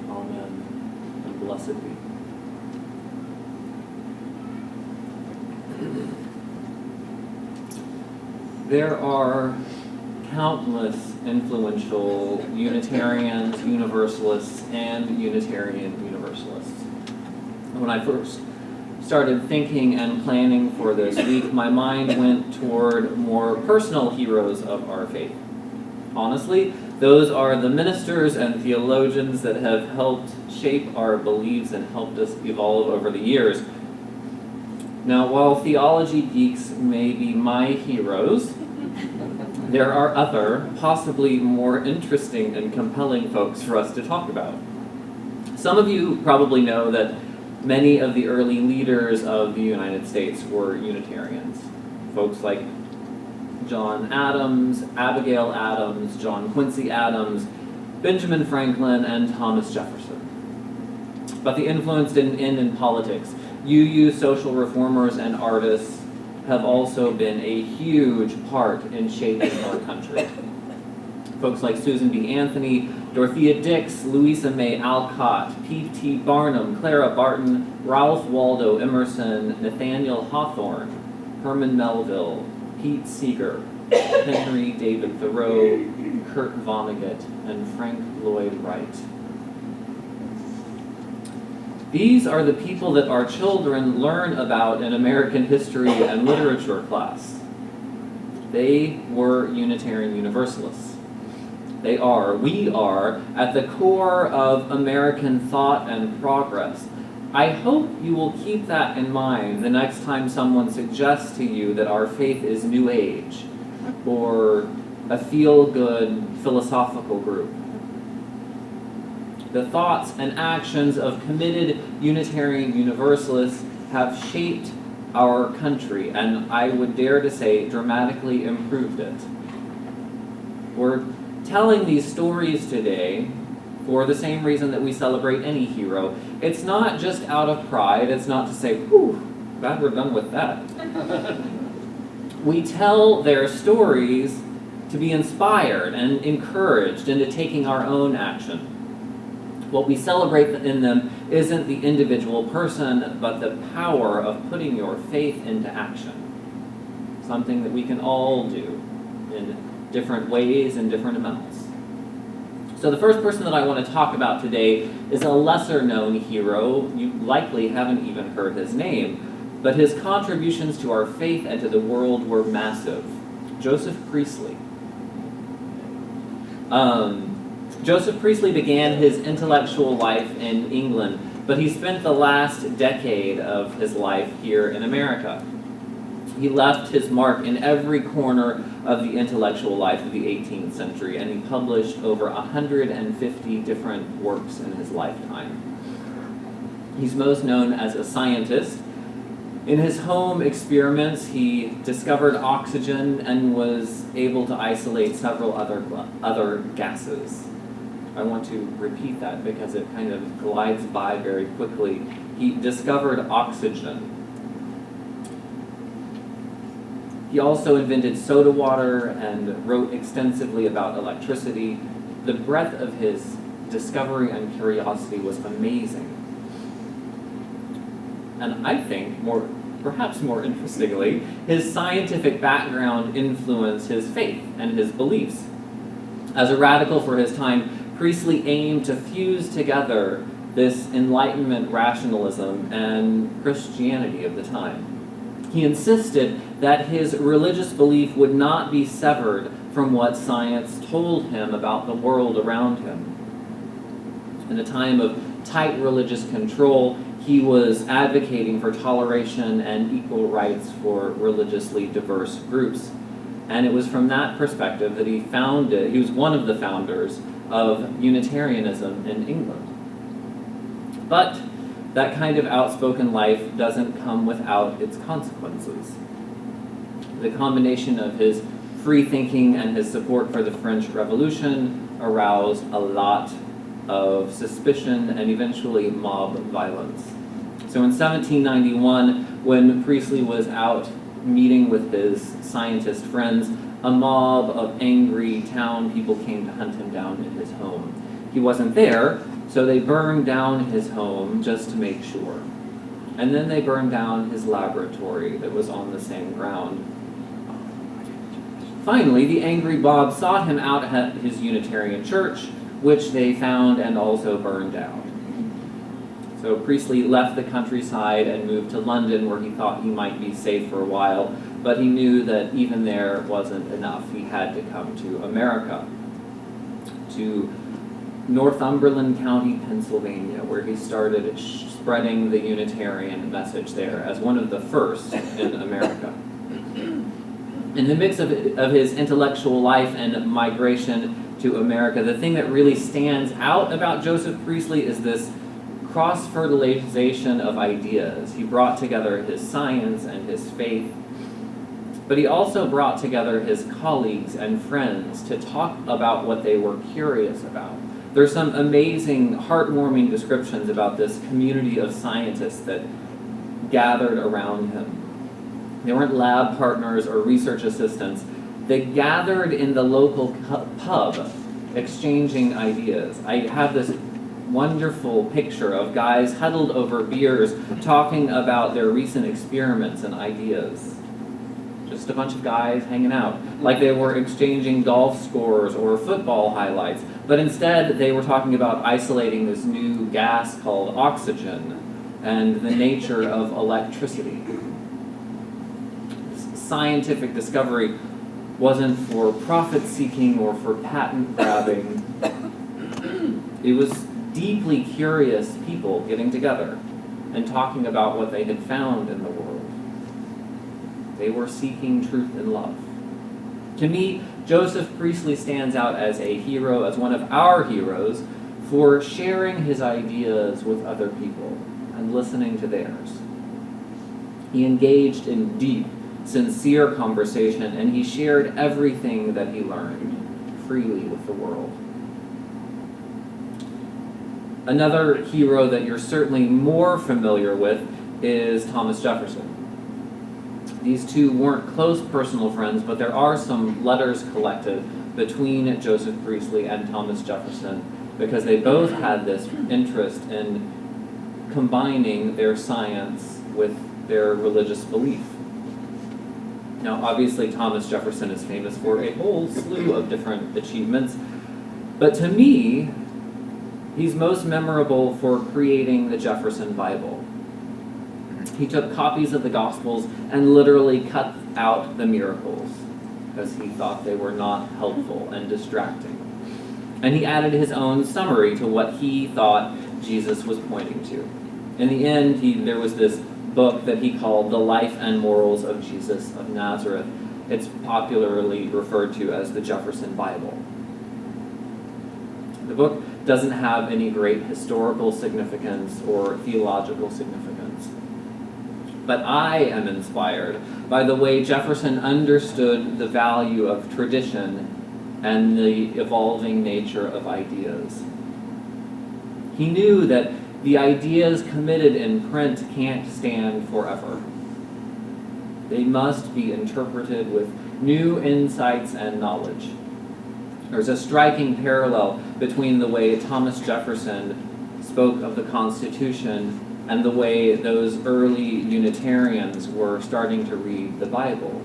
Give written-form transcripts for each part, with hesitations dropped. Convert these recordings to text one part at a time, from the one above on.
Amen, and blessed be. There are countless influential Unitarians, Universalists, and Unitarian Universalists. When I first started thinking and planning for this week, my mind went toward more personal heroes of our faith. Honestly, those are the ministers and theologians that have helped shape our beliefs and helped us evolve over the years. Now, while theology geeks may be my heroes, there are other, possibly more interesting and compelling folks for us to talk about. Some of you probably know that many of the early leaders of the United States were Unitarians. Folks like John Adams, Abigail Adams, John Quincy Adams, Benjamin Franklin, and Thomas Jefferson. But the influence didn't end in politics. UU social reformers and artists have also been a huge part in shaping our country. Folks like Susan B. Anthony, Dorothea Dix, Louisa May Alcott, P.T. Barnum, Clara Barton, Ralph Waldo Emerson, Nathaniel Hawthorne, Herman Melville, Pete Seeger, Henry David Thoreau, Kurt Vonnegut, and Frank Lloyd Wright. These are the people that our children learn about in American history and literature class. They were Unitarian Universalists. We are, at the core of American thought and progress. I hope you will keep that in mind the next time someone suggests to you that our faith is New Age or a feel-good philosophical group. The thoughts and actions of committed Unitarian Universalists have shaped our country, and I would dare to say dramatically improved it. We're telling these stories today for the same reason that we celebrate any hero. It's not just out of pride. It's not to say, whew, glad we're done with that. We tell their stories to be inspired and encouraged into taking our own action. What we celebrate in them isn't the individual person, but the power of putting your faith into action. Something that we can all do in different ways and different amounts. So the first person that I want to talk about today is a lesser-known hero. You likely haven't even heard his name, but his contributions to our faith and to the world were massive. Joseph Priestley. Joseph Priestley began his intellectual life in England, but he spent the last decade of his life here in America. He left his mark in every corner of the intellectual life of the 18th century, and he published over 150 different works in his lifetime. He's most known as a scientist. In his home experiments, he discovered oxygen and was able to isolate several other gases. I want to repeat that because it kind of glides by very quickly. He discovered oxygen. He also invented soda water and wrote extensively about electricity. The breadth of his discovery and curiosity was amazing. And I think, perhaps more interestingly, his scientific background influenced his faith and his beliefs. As a radical for his time, Priestley aimed to fuse together this Enlightenment rationalism and Christianity of the time. He insisted that his religious belief would not be severed from what science told him about the world around him. In a time of tight religious control, he was advocating for toleration and equal rights for religiously diverse groups. And it was from that perspective that he was one of the founders of Unitarianism in England. But that kind of outspoken life doesn't come without its consequences. The combination of his free thinking and his support for the French Revolution aroused a lot of suspicion and eventually mob violence. So in 1791, when Priestley was out meeting with his scientist friends, a mob of angry town people came to hunt him down in his home. He wasn't there, So they burned down his home just to make sure. And then they burned down his laboratory that was on the same ground. Finally, the angry mob sought him out at his Unitarian church, which they found and also burned down. So Priestley left the countryside and moved to London, where he thought he might be safe for a while, but he knew that even there wasn't enough. He had to come to America, to Northumberland County, Pennsylvania, where he started spreading the Unitarian message there as one of the first in America. In the mix of his intellectual life and migration to America, the thing that really stands out about Joseph Priestley is this cross-fertilization of ideas. He brought together his science and his faith, but he also brought together his colleagues and friends to talk about what they were curious about. There's some amazing, heartwarming descriptions about this community of scientists that gathered around him. They weren't lab partners or research assistants. They gathered in the local pub, exchanging ideas. I have this wonderful picture of guys huddled over beers talking about their recent experiments and ideas. Just a bunch of guys hanging out, like they were exchanging golf scores or football highlights, but instead they were talking about isolating this new gas called oxygen and the nature of electricity. This scientific discovery wasn't for profit-seeking or for patent grabbing. It was deeply curious people getting together and talking about what they had found in the world. They were seeking truth and love. To me, Joseph Priestley stands out as a hero, as one of our heroes, for sharing his ideas with other people and listening to theirs. He engaged in deep, sincere conversation, and he shared everything that he learned freely with the world. Another hero that you're certainly more familiar with is Thomas Jefferson. These two weren't close personal friends, but there are some letters collected between Joseph Priestley and Thomas Jefferson because they both had this interest in combining their science with their religious belief. Now, obviously, Thomas Jefferson is famous for a whole slew of different achievements, but to me, he's most memorable for creating the Jefferson Bible. He took copies of the Gospels and literally cut out the miracles because he thought they were not helpful and distracting. And he added his own summary to what he thought Jesus was pointing to. In the end, there was this book that he called The Life and Morals of Jesus of Nazareth. It's popularly referred to as the Jefferson Bible. The book doesn't have any great historical significance or theological significance. But I am inspired by the way Jefferson understood the value of tradition and the evolving nature of ideas. He knew that the ideas committed in print can't stand forever. They must be interpreted with new insights and knowledge. There's a striking parallel between the way Thomas Jefferson spoke of the Constitution and the way those early Unitarians were starting to read the Bible,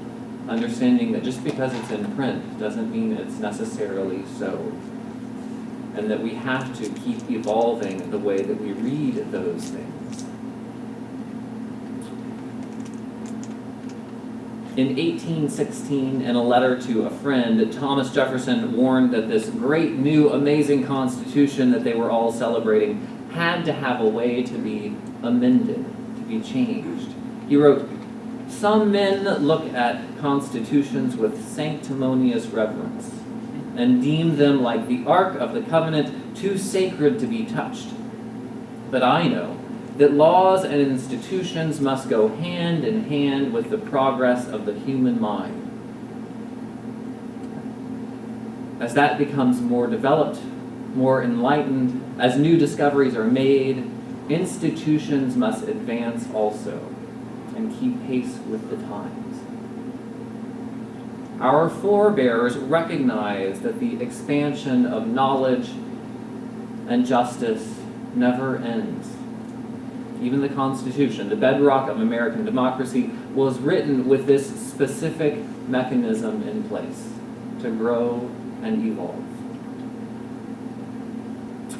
understanding that just because it's in print doesn't mean it's necessarily so, and that we have to keep evolving the way that we read those things. In 1816, in a letter to a friend, Thomas Jefferson warned that this great new amazing Constitution that they were all celebrating had to have a way to be amended, to be changed. He wrote, "Some men look at constitutions with sanctimonious reverence and deem them like the Ark of the Covenant, too sacred to be touched. But I know that laws and institutions must go hand in hand with the progress of the human mind. As that becomes more developed, more enlightened, as new discoveries are made, institutions must advance also and keep pace with the times. Our forebears recognized that the expansion of knowledge and justice never ends. Even the Constitution, the bedrock of American democracy, was written with this specific mechanism in place to grow and evolve.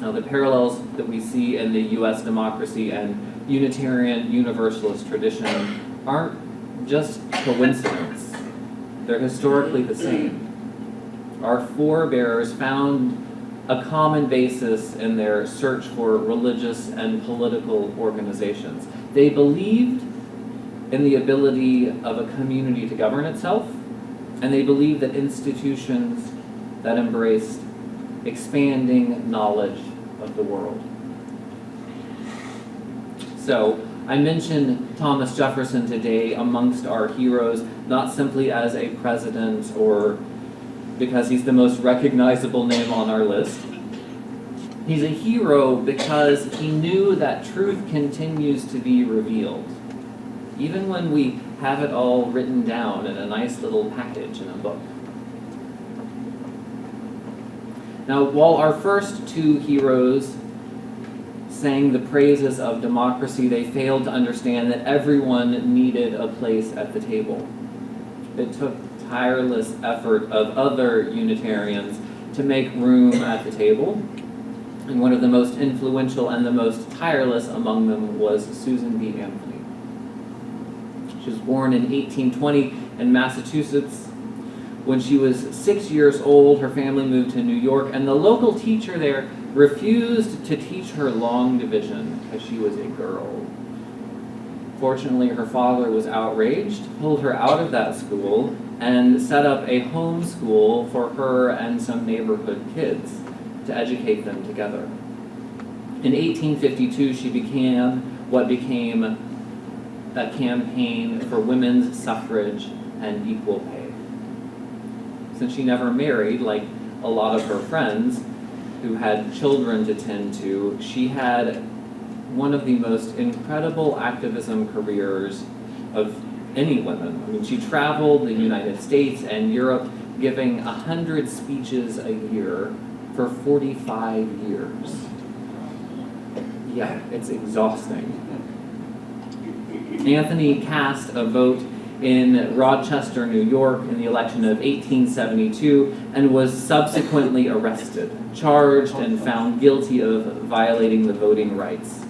Now, the parallels that we see in the U.S. democracy and Unitarian Universalist tradition aren't just coincidence. They're historically the same. Our forebears found a common basis in their search for religious and political organizations. They believed in the ability of a community to govern itself, and they believed that institutions that embraced expanding knowledge of the world. So, I mentioned Thomas Jefferson today amongst our heroes, not simply as a president or because he's the most recognizable name on our list. He's a hero because he knew that truth continues to be revealed, even when we have it all written down in a nice little package in a book. Now, while our first two heroes sang the praises of democracy, they failed to understand that everyone needed a place at the table. It took tireless effort of other Unitarians to make room at the table, and one of the most influential and the most tireless among them was Susan B. Anthony. She was born in 1820 in Massachusetts. When she was 6 years old, her family moved to New York, and the local teacher there refused to teach her long division because she was a girl. Fortunately, her father was outraged, pulled her out of that school, and set up a home school for her and some neighborhood kids to educate them together. In 1852, she began what became a campaign for women's suffrage and equal pay. Since she never married, like a lot of her friends who had children to tend to, she had one of the most incredible activism careers of any woman. I mean, she traveled the United States and Europe, giving 100 speeches a year for 45 years. Yeah, it's exhausting. Anthony cast a vote in Rochester, New York in the election of 1872 and was subsequently arrested, charged, and found guilty of violating the voting rights.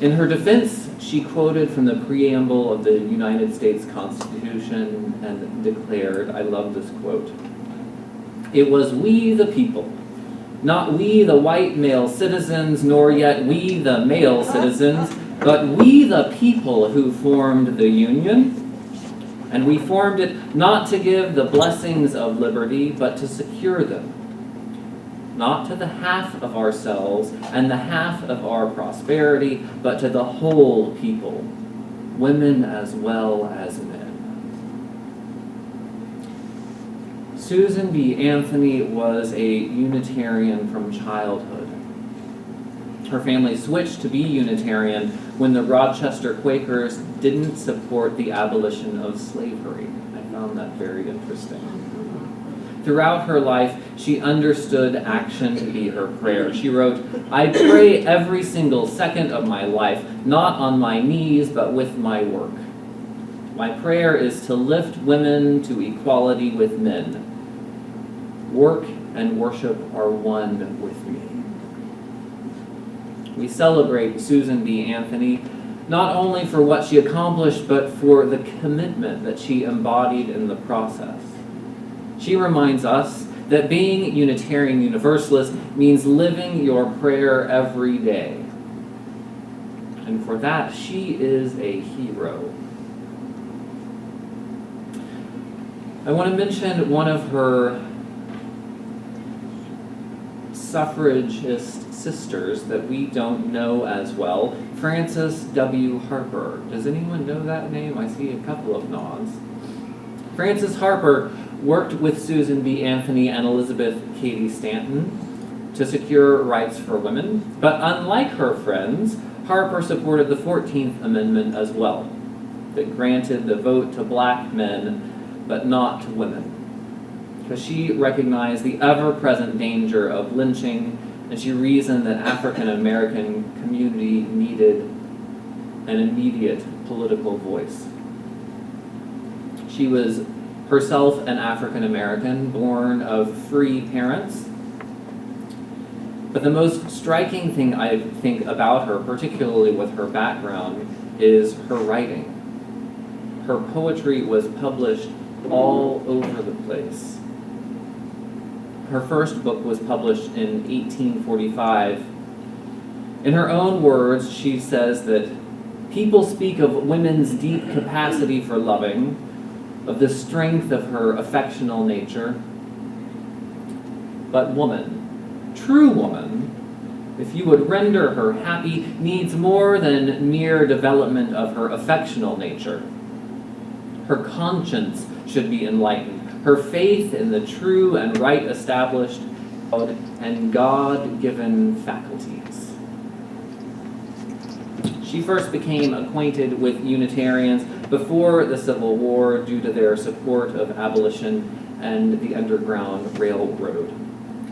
In her defense, she quoted from the preamble of the United States Constitution and declared, I love this quote, "It was we the people, not we the white male citizens, nor yet we the male citizens, but we the people who formed the Union, and we formed it not to give the blessings of liberty, but to secure them, not to the half of ourselves and the half of our prosperity, but to the whole people, women as well as men." Susan B. Anthony was a Unitarian from childhood. Her family switched to be Unitarian when the Rochester Quakers didn't support the abolition of slavery. I found that very interesting. Throughout her life, she understood action to be her prayer. She wrote, "I pray every single second of my life, not on my knees, but with my work. My prayer is to lift women to equality with men. Work and worship are one with me." We celebrate Susan B. Anthony not only for what she accomplished, but for the commitment that she embodied in the process. She reminds us that being Unitarian Universalist means living your prayer every day. And for that, she is a hero. I want to mention one of her suffragist sisters that we don't know as well, Frances W. Harper. Does anyone know that name? I see a couple of nods. Frances Harper worked with Susan B. Anthony and Elizabeth Cady Stanton to secure rights for women, but unlike her friends, Harper supported the 14th Amendment as well, that granted the vote to black men, but not to women, because she recognized the ever-present danger of lynching and she reasoned that African American community needed an immediate political voice. She was herself an African American, born of free parents. But the most striking thing I think about her, particularly with her background, is her writing. Her poetry was published all over the place. Her first book was published in 1845. In her own words, she says that people speak of women's deep capacity for loving, of the strength of her affectional nature. But woman, true woman, if you would render her happy, needs more than mere development of her affectional nature. Her conscience should be enlightened, her faith in the true and right established and God-given faculties. She first became acquainted with Unitarians before the Civil War due to their support of abolition and the Underground Railroad.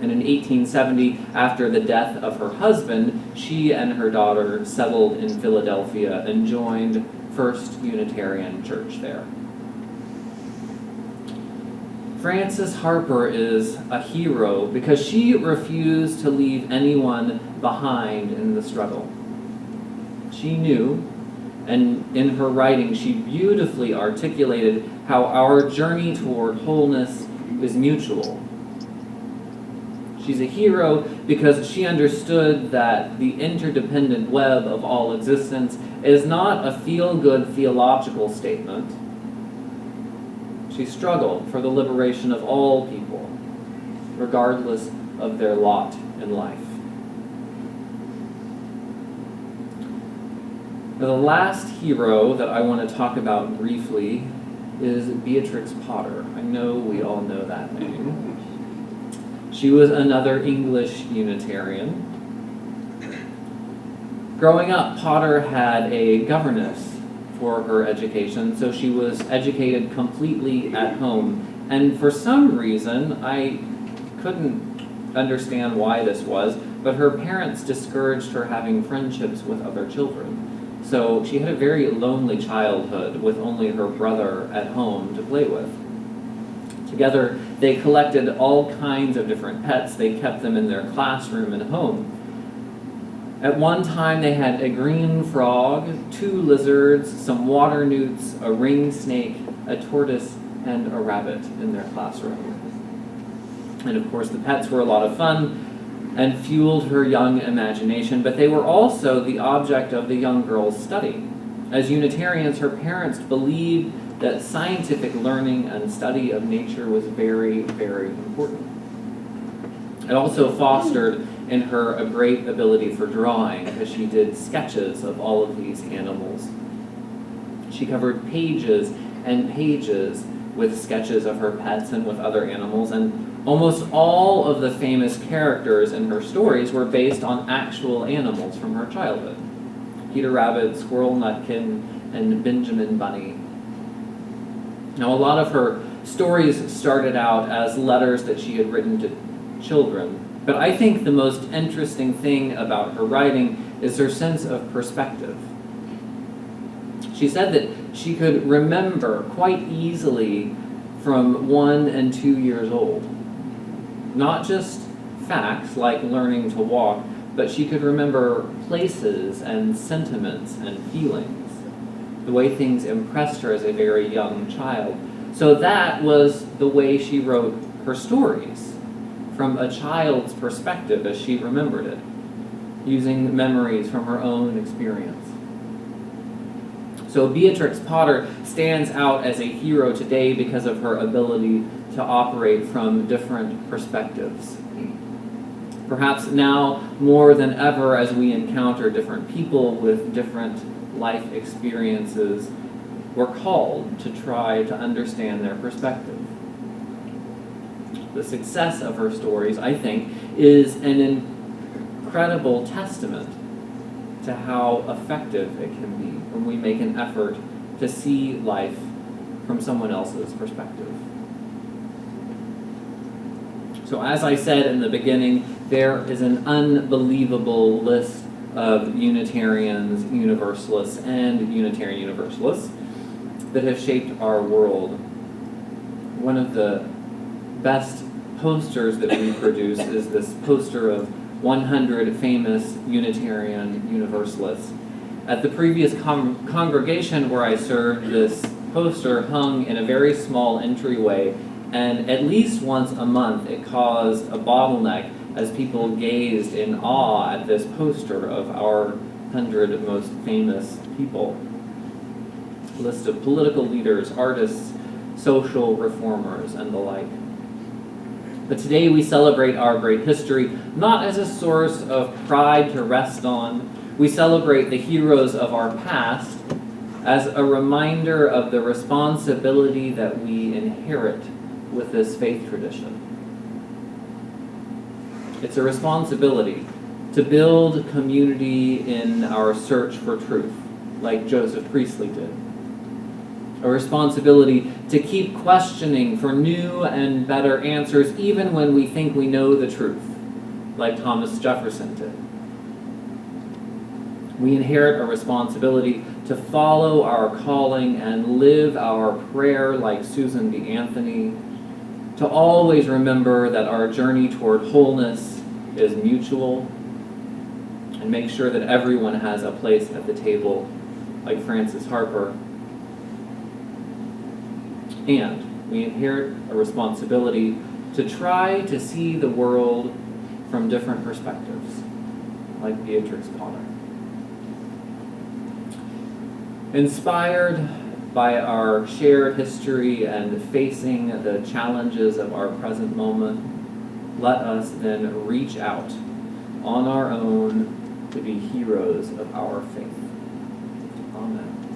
And in 1870, after the death of her husband, she and her daughter settled in Philadelphia and joined First Unitarian Church there. Frances Harper is a hero because she refused to leave anyone behind in the struggle. She knew, and in her writing she beautifully articulated how our journey toward wholeness is mutual. She's a hero because she understood that the interdependent web of all existence is not a feel-good theological statement. She struggled for the liberation of all people, regardless of their lot in life. Now, the last hero that I want to talk about briefly is Beatrix Potter. I know we all know that name. She was another English Unitarian. Growing up, Potter had a governess for her education, so she was educated completely at home. And for some reason, I couldn't understand why this was, but her parents discouraged her having friendships with other children. So she had a very lonely childhood with only her brother at home to play with. Together, they collected all kinds of different pets. They kept them in their classroom and home. At one time, they had a green frog, 2 lizards, some water newts, a ring snake, a tortoise, and a rabbit in their classroom. And of course, the pets were a lot of fun and fueled her young imagination, but they were also the object of the young girl's study. As Unitarians, her parents believed that scientific learning and study of nature was very, very important. It also fostered in her a great ability for drawing, because she did sketches of all of these animals. She covered pages and pages with sketches of her pets and with other animals, and almost all of the famous characters in her stories were based on actual animals from her childhood. Peter Rabbit, Squirrel Nutkin, and Benjamin Bunny. Now, a lot of her stories started out as letters that she had written to children, but I think the most interesting thing about her writing is her sense of perspective. She said that she could remember quite easily from 1 and 2 years old. Not just facts like learning to walk, but she could remember places and sentiments and feelings, the way things impressed her as a very young child. So that was the way she wrote her stories, from a child's perspective as she remembered it, using memories from her own experience. So Beatrix Potter stands out as a hero today because of her ability to operate from different perspectives. Perhaps now more than ever, as we encounter different people with different life experiences, we're called to try to understand their perspective. The success of her stories, I think, is an incredible testament to how effective it can be when we make an effort to see life from someone else's perspective. So as I said in the beginning, there is an unbelievable list of Unitarians, Universalists, and Unitarian Universalists that have shaped our world. One of the best posters that we produce is this poster of 100 famous Unitarian Universalists. At the previous congregation where I served, this poster hung in a very small entryway, and at least once a month it caused a bottleneck as people gazed in awe at this poster of our 100 most famous people. A list of political leaders, artists, social reformers, and the like. But today we celebrate our great history not as a source of pride to rest on. We celebrate the heroes of our past as a reminder of the responsibility that we inherit with this faith tradition. It's a responsibility to build community in our search for truth, like Joseph Priestley did. A responsibility to keep questioning for new and better answers even when we think we know the truth, like Thomas Jefferson did. We inherit a responsibility to follow our calling and live our prayer like Susan B. Anthony, to always remember that our journey toward wholeness is mutual, and make sure that everyone has a place at the table, like Francis Harper. And we inherit a responsibility to try to see the world from different perspectives, like Beatrix Potter. Inspired by our shared history and facing the challenges of our present moment, let us then reach out on our own to be heroes of our faith. Amen.